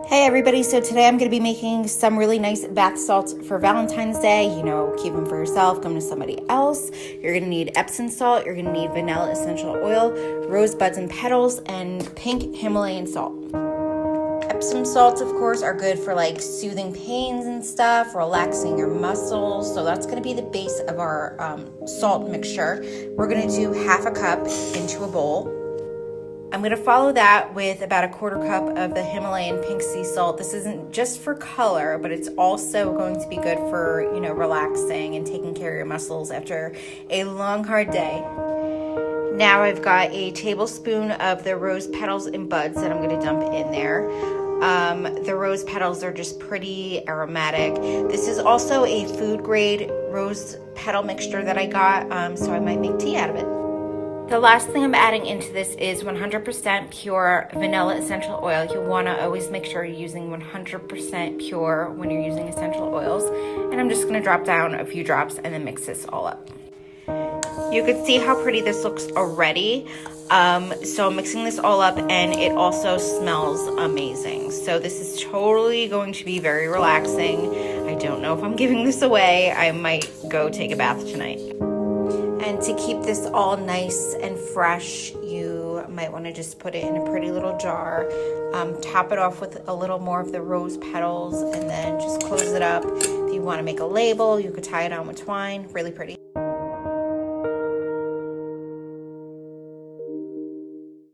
Hey everybody, so today I'm going to be making some really nice bath salts for Valentine's Day. You know, keep them for yourself, give them to somebody else. You're going to need Epsom salt, you're going to need vanilla essential oil, rose buds and petals, and pink Himalayan salt. Epsom salts, of course, are good for like soothing pains and stuff, relaxing your muscles. So that's going to be the base of our salt mixture. We're going to do half a cup into a bowl. I'm going to follow that with about a quarter cup of the Himalayan pink sea salt. This isn't just for color, but it's also going to be good for, you know, relaxing and taking care of your muscles after a long, hard day. Now I've got a tablespoon of the rose petals and buds that I'm going to dump in there. The rose petals are just pretty aromatic. This is also a food grade rose petal mixture that I got, so I might make tea out of it. The last thing I'm adding into this is 100% pure vanilla essential oil. You'll want to always make sure you're using 100% pure when you're using essential oils. And I'm just going to drop down a few drops and then mix this all up. You can see how pretty this looks already. So I'm mixing this all up and it also smells amazing. So this is totally going to be very relaxing. I don't know if I'm giving this away. I might go take a bath tonight. And to keep this all nice and fresh, you might want to just put it in a pretty little jar. Top it off with a little more of the rose petals and then just close it up. If you want to make a label, you could tie it on with twine. Really pretty.